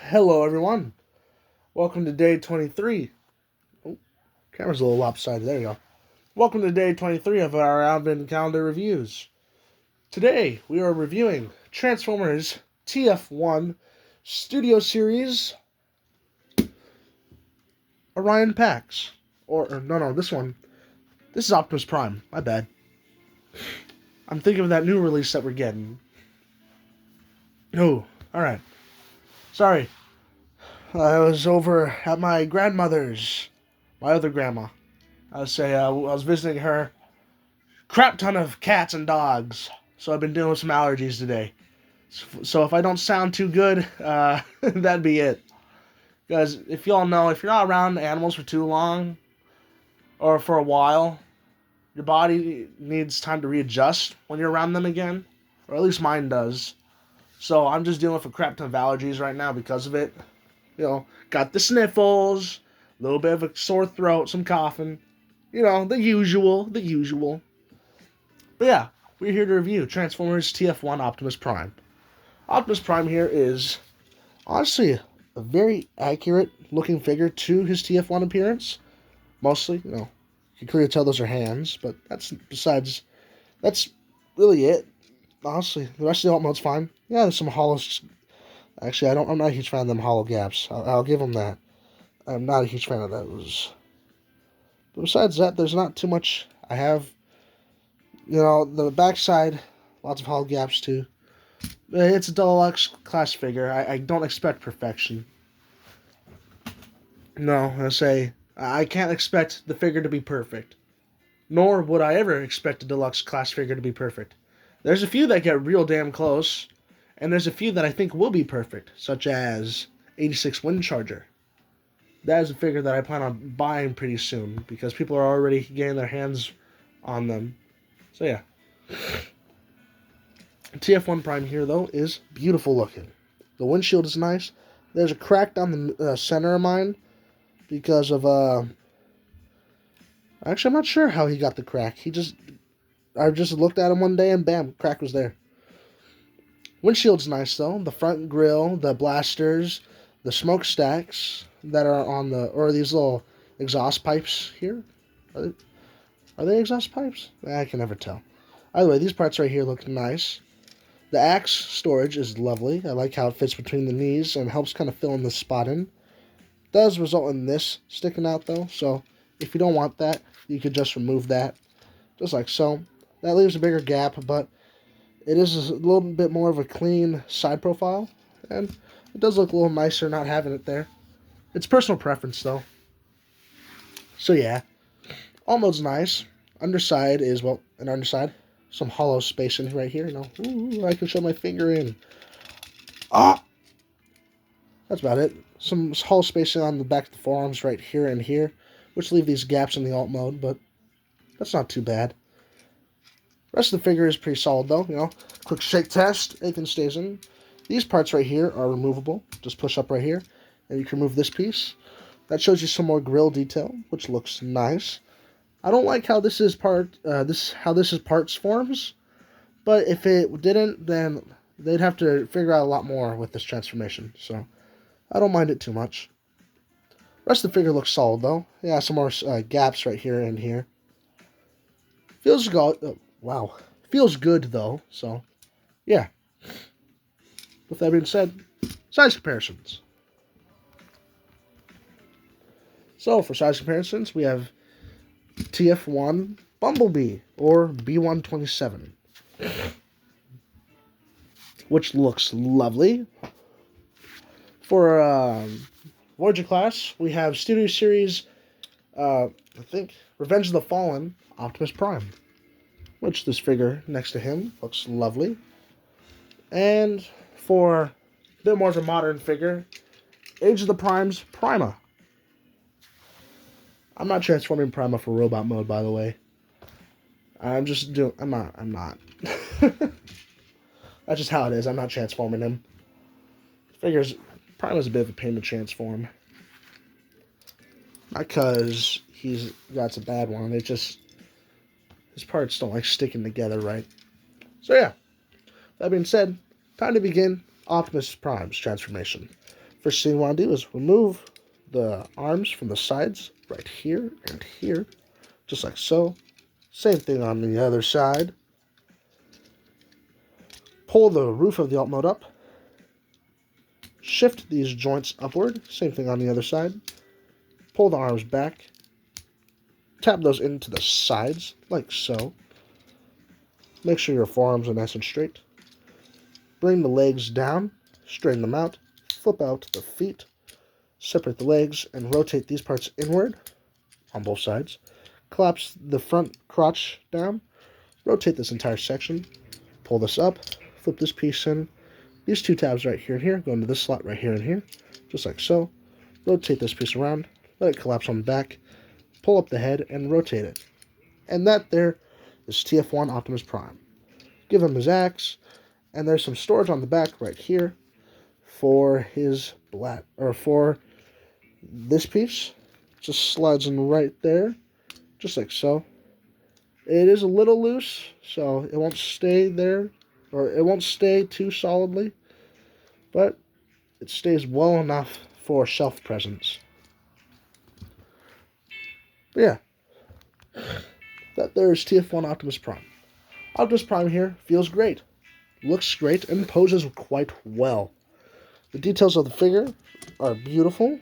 Hello, everyone. Welcome to day 23. Oh, camera's a little lopsided. There you go. Welcome to day 23 of our Advent Calendar reviews. Today, we are reviewing Transformers TF1 Studio Series Orion Pax. No, this one. This is Optimus Prime. My bad. I'm thinking of that new release that we're getting. Oh, alright. Sorry. I was over at my grandmother's. My other grandma. I was visiting her. Crap ton of cats and dogs. So I've been dealing with some allergies today. So if I don't sound too good, that'd be it. Because if y'all know, if you're not around animals for too long, or for a while, your body needs time to readjust when you're around them again. Or at least mine does. So I'm just dealing with a crap ton of allergies right now because of it. Got the sniffles, a little bit of a sore throat, some coughing. The usual. But yeah, we're here to review Transformers TF1 Optimus Prime. Optimus Prime here is honestly a very accurate looking figure to his TF1 appearance. Mostly, you can clearly tell those are hands, but that's really it. Honestly, the rest of the alt mode's fine. Yeah, there's some hollows. Actually, I'm not a huge fan of them hollow gaps. I'll give them that. I'm not a huge fan of those. But besides that, there's not too much. I have, the backside, lots of hollow gaps too. It's a deluxe class figure. I don't expect perfection. No, I can't expect the figure to be perfect. Nor would I ever expect a deluxe class figure to be perfect. There's a few that get real damn close, and there's a few that I think will be perfect, such as 86 Windcharger. That is a figure that I plan on buying pretty soon, because people are already getting their hands on them. So yeah. TF1 Prime here, though, is beautiful looking. The windshield is nice. There's a crack down the center of mine because of, actually, I'm not sure how he got the crack. I just looked at him one day and bam, crack was there. Windshield's nice, though. The front grille, the blasters, the smokestacks that are on or these little exhaust pipes here. Are they exhaust pipes? I can never tell. Either way, these parts right here look nice. The axe storage is lovely. I like how it fits between the knees and helps kind of fill in the spot in. It does result in this sticking out though, so if you don't want that, you could just remove that, just like so. That leaves a bigger gap, but it is a little bit more of a clean side profile, and it does look a little nicer not having it there. It's personal preference though. So yeah, all mode's nice. Underside is, well, an underside. Some hollow space in right here, Ooh, I can show my finger in. Ah! That's about it. Some hollow spacing on the back of the forearms right here and here, which leave these gaps in the alt mode, but that's not too bad. The rest of the figure is pretty solid though, Quick shake test, everything stays in. These parts right here are removable. Just push up right here, and you can remove this piece. That shows you some more grill detail, which looks nice. I don't like how this is parts forms, but if it didn't, then they'd have to figure out a lot more with this transformation. So I don't mind it too much. The rest of the figure looks solid though. Yeah, some more gaps right here and here. Feels good. Wow, feels good though. So yeah. With that being said, size comparisons. So for size comparisons, we have TF1 Bumblebee, or B127, which looks lovely. For Voyager class, we have Studio Series, I think, Revenge of the Fallen, Optimus Prime, which this figure next to him looks lovely. And for a bit more of a modern figure, Age of the Primes, Prima. I'm not transforming Prima for robot mode, by the way. I'm not. That's just how it is. I'm not transforming him. Figures, Prima's a bit of a pain to transform. Not because that's a bad one. It's just, his parts don't like sticking together right. So yeah, that being said, time to begin Optimus Prime's transformation. First thing you want to do is remove the arms from the sides right here and here, just like so. Same thing on the other side. Pull the roof of the alt mode up. Shift these joints upward. Same thing on the other side. Pull the arms back. Tap those into the sides, like so. Make sure your forearms are nice and straight. Bring the legs down. Straighten them out. Flip out the feet. Separate the legs and rotate these parts inward on both sides. Collapse the front crotch down. Rotate this entire section. Pull this up. Flip this piece in. These two tabs right here and here go into this slot right here and here, just like so. Rotate this piece around. Let it collapse on the back. Pull up the head and rotate it. And that there is TF1 Optimus Prime. Give him his axe. And there's some storage on the back right here for his for this piece. Just slides in right there, just like so. It is a little loose, so it won't stay there, or it won't stay too solidly, but it stays well enough for shelf presence. But yeah, that there's TF1 Optimus Prime. Optimus Prime here feels great, looks great, and poses quite well. The details of the figure are beautiful.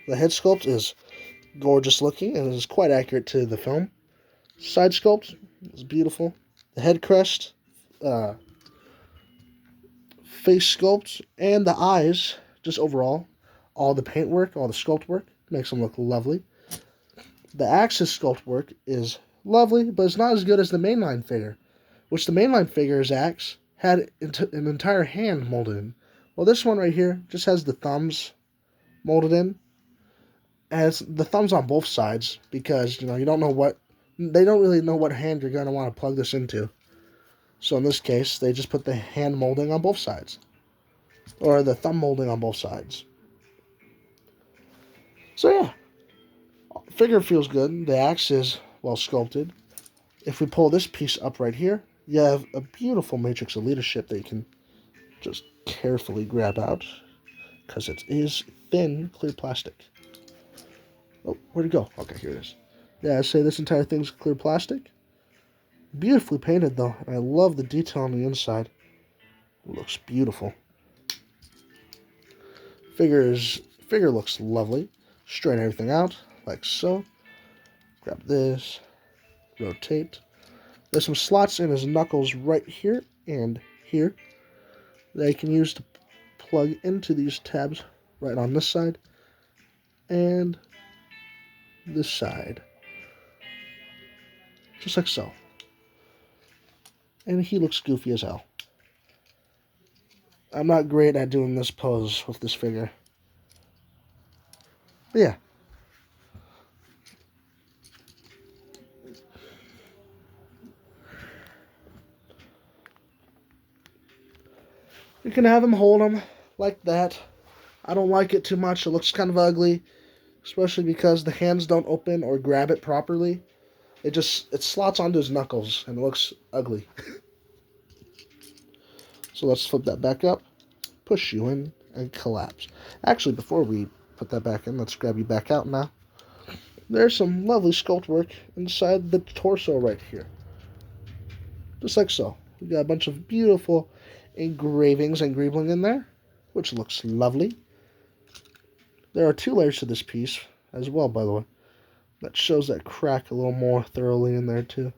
The head sculpt is gorgeous looking and is quite accurate to the film. Side sculpt is beautiful. The head crest, face sculpt, and the eyes, just overall, all the paint work, all the sculpt work, makes them look lovely. The axis sculpt work is lovely, but it's not as good as the mainline figure, which the mainline figure's axe had an entire hand molded in. Well, this one right here just has the thumbs molded in. It has the thumbs on both sides because, you don't know what, they don't really know what hand you're going to want to plug this into. So in this case, they just put the hand molding on both sides. Or the thumb molding on both sides. So yeah, figure feels good. The axe is well sculpted. If we pull this piece up right here, you have a beautiful matrix of leadership that you can just carefully grab out, because it is thin, clear plastic. Oh, where'd it go? Okay, here it is. Yeah, I say this entire thing's clear plastic. Beautifully painted, though, and I love the detail on the inside. It looks beautiful. Figure looks lovely. Straighten everything out, like so. Grab this. Rotate. There's some slots in his knuckles right here and here that you can use to plug into these tabs right on this side and this side, just like so. And he looks goofy as hell. I'm not great at doing this pose with this figure, but yeah. You can have him hold him like that. I don't like it too much. It looks kind of ugly, especially because the hands don't open or grab it properly. It slots onto his knuckles and it looks ugly. So let's flip that back up, push you in, and collapse. Actually, before we put that back in, let's grab you back out now. There's some lovely sculpt work inside the torso right here. Just like so. We got a bunch of beautiful engravings and greebling in there, which looks lovely. There are 2 layers to this piece as well, by the way. That shows that crack a little more thoroughly in there too.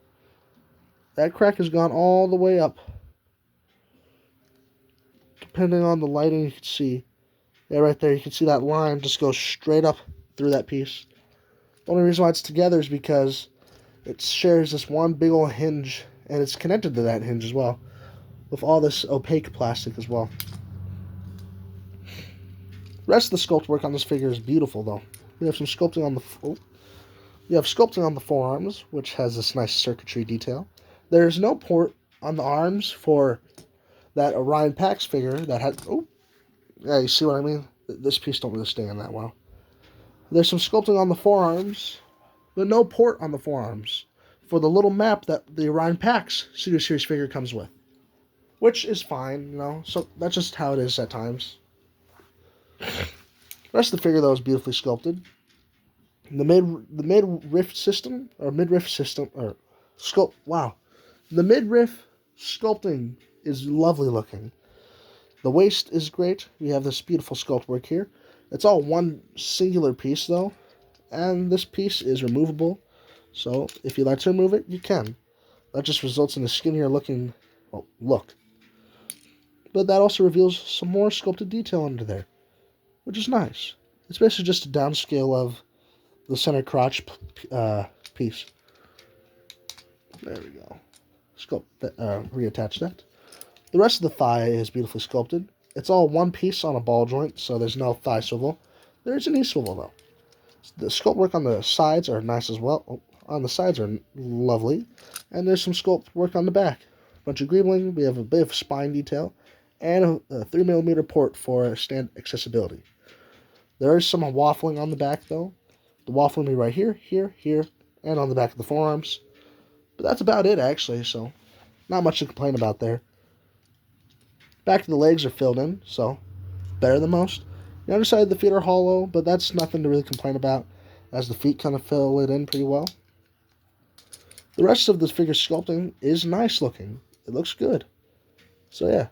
That crack has gone all the way up. Depending on the lighting, you can see, yeah, right there, you can see that line just goes straight up through that piece. The only reason why it's together is because it shares this one big old hinge, and it's connected to that hinge as well, with all this opaque plastic as well. The rest of the sculpt work on this figure is beautiful, though. We have some sculpting on the forearms, which has this nice circuitry detail. There's no port on the arms for that Orion Pax figure that had... Oh, yeah, you see what I mean? This piece don't really stand that well. There's some sculpting on the forearms, but no port on the forearms for the little map that the Orion Pax Studio Series figure comes with. Which is fine, so that's just how it is at times. The rest of the figure, though, is beautifully sculpted. The midriff sculpting is lovely looking. The waist is great. We have this beautiful sculpt work here. It's all one singular piece, though, and this piece is removable. So if you'd like to remove it, you can. That just results in a skinnier looking look. But that also reveals some more sculpted detail under there, which is nice. It's basically just a downscale of the center crotch piece. There we go. Reattach that. The rest of the thigh is beautifully sculpted. It's all one piece on a ball joint, so there's no thigh swivel. There is a knee swivel, though. The sculpt work on the sides are nice as well. On the sides are lovely. And there's some sculpt work on the back. Bunch of greebling. We have a bit of spine detail. And a 3mm port for stand accessibility. There is some waffling on the back, though. The waffling will be right here, here, here, and on the back of the forearms. But that's about it, actually, so not much to complain about there. Back of the legs are filled in, so better than most. The underside of the feet are hollow, but that's nothing to really complain about, as the feet kind of fill it in pretty well. The rest of the figure sculpting is nice looking. It looks good. So yeah.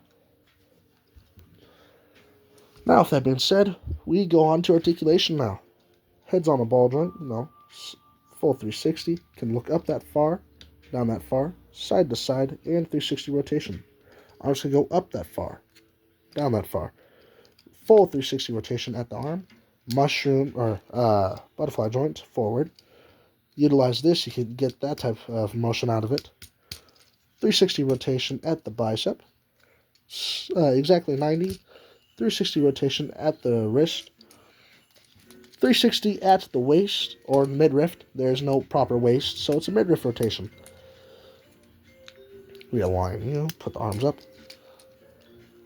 Now, with that being said, we go on to articulation now. Head's on a ball joint, full 360. Can look up that far, down that far, side to side, and 360 rotation. Arms can go up that far, down that far. Full 360 rotation at the arm. Mushroom or butterfly joint forward. Utilize this, you can get that type of motion out of it. 360 rotation at the bicep. Exactly 90. 360 rotation at the wrist. 360 at the waist or midriff. There's no proper waist, so it's a midriff rotation. Realign, put the arms up.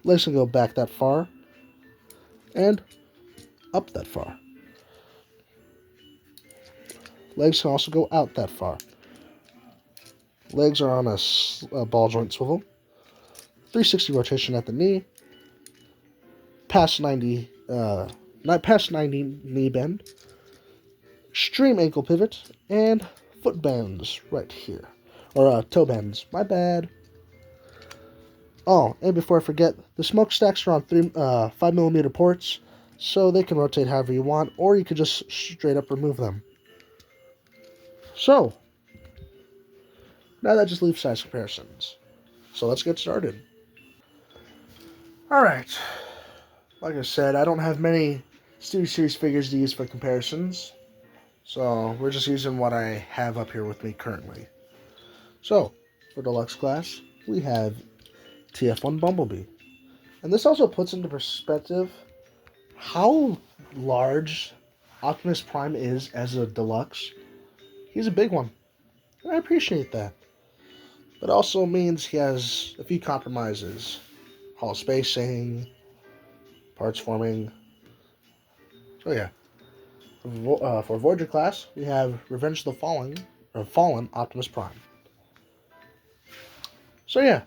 Legs can go back that far and up that far. Legs can also go out that far. Legs are on a ball joint swivel. 360 rotation at the knee. Past 90 knee bend. Extreme ankle pivot and foot bends right here. Or toe bends. My bad. Oh, and before I forget, the smokestacks are on 5mm ports, so they can rotate however you want, or you could just straight up remove them. So, now that just leaves size comparisons. So let's get started. Alright, like I said, I don't have many Studio Series figures to use for comparisons, so we're just using what I have up here with me currently. So, for Deluxe class, we have TF1 Bumblebee. And this also puts into perspective how large Optimus Prime is as a deluxe. He's a big one, and I appreciate that. But also means he has a few compromises. Hollow spacing, parts forming. So yeah. For Voyager class, we have Revenge of the Fallen Optimus Prime. So yeah.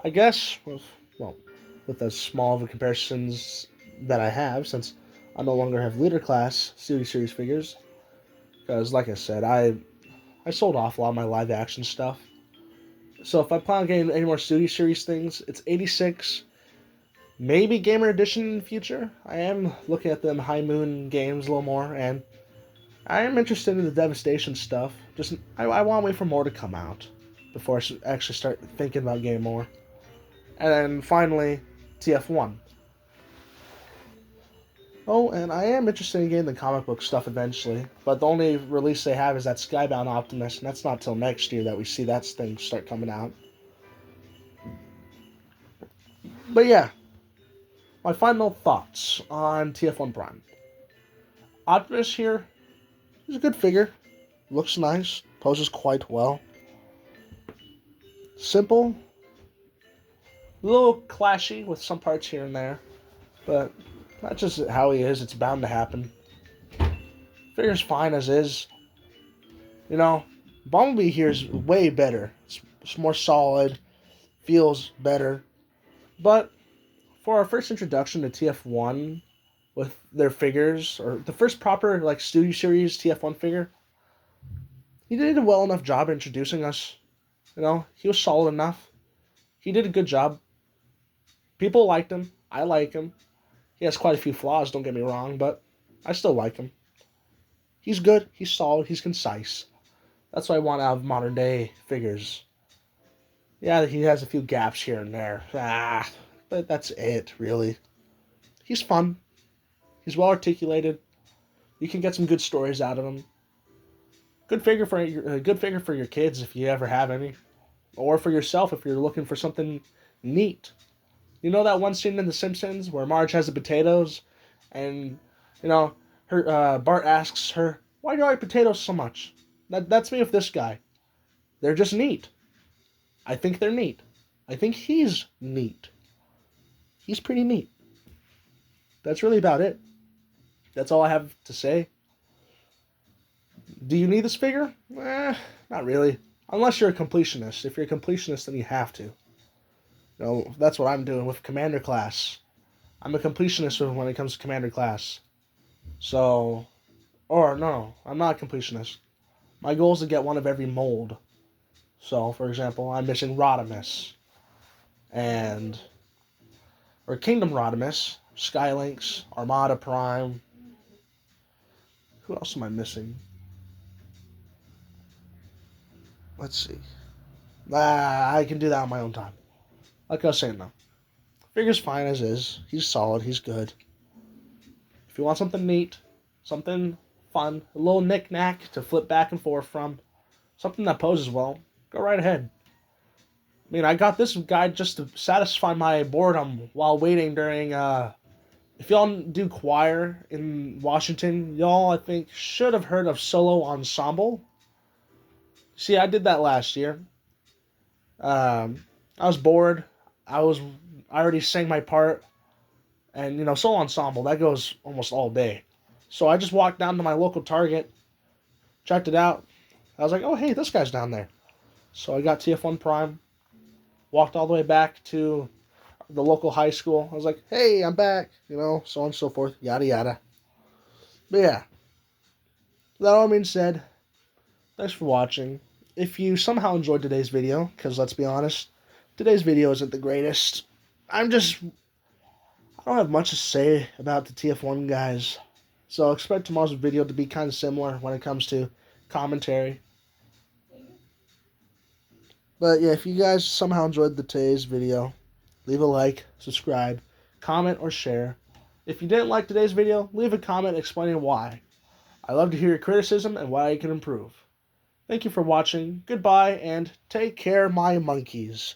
I guess, with as small of a comparisons that I have, since I no longer have Leader Class Studio Series figures, because, like I said, I sold off a lot of my live action stuff. So if I plan on getting any more Studio Series things, it's 86, maybe Gamer Edition in the future. I am looking at them High Moon games a little more, and I am interested in the Devastation stuff. I want to wait for more to come out before I actually start thinking about getting more. And then finally, TF1. Oh, and I am interested in getting the comic book stuff eventually, but the only release they have is that Skybound Optimus, and that's not till next year that we see that thing start coming out. But yeah, my final thoughts on TF1 Prime. Optimus here is a good figure, looks nice, poses quite well. Simple, a little clashy with some parts here and there, but that's just how he is. It's bound to happen. Figure's fine as is. Bumblebee here is way better. It's more solid, feels better. But for our first introduction to TF1, with their figures, or the first proper like Studio Series TF1 figure. He did a well enough job introducing us. He was solid enough. He did a good job. People liked him. I like him. He has quite a few flaws, don't get me wrong, but I still like him. He's good. He's solid. He's concise. That's what I want out of modern day figures. Yeah, he has a few gaps here and there. But that's it, really. He's fun. He's well articulated. You can get some good stories out of him. Good figure for your kids if you ever have any, or for yourself if you're looking for something neat. You know that one scene in The Simpsons where Marge has the potatoes, and her Bart asks her, "Why do you like potatoes so much?" That's me with this guy. They're just neat. I think they're neat. I think he's neat. He's pretty neat. That's really about it. That's all I have to say. Do you need this figure? Not really. Unless you're a completionist. If you're a completionist, then you have to. That's what I'm doing with Commander Class. I'm a completionist when it comes to Commander Class. No, I'm not a completionist. My goal is to get one of every mold. So, for example, I'm missing Rodimus. Or Kingdom Rodimus, Skylinks, Armada Prime. Who else am I missing? Let's see. I can do that on my own time. Like I was saying, though. Figure's fine as is. He's solid. He's good. If you want something neat, something fun, a little knick-knack to flip back and forth from, something that poses well, go right ahead. I mean, I got this guy just to satisfy my boredom while waiting during, if y'all do choir in Washington, y'all, I think, should have heard of Solo Ensemble. See, I did that last year. I was bored. I already sang my part. And, Solo Ensemble, that goes almost all day. So I just walked down to my local Target, checked it out. I was like, oh, hey, this guy's down there. So I got TF1 Prime, walked all the way back to the local high school. I was like, hey, I'm back, so on and so forth, yada yada. But yeah, that all being said, thanks for watching. If you somehow enjoyed today's video, because let's be honest, today's video isn't the greatest. I don't have much to say about the TF1 guys. So expect tomorrow's video to be kind of similar when it comes to commentary. But yeah, if you guys somehow enjoyed today's video, leave a like, subscribe, comment, or share. If you didn't like today's video, leave a comment explaining why. I love to hear your criticism and why I can improve. Thank you for watching. Goodbye, and take care, my monkeys.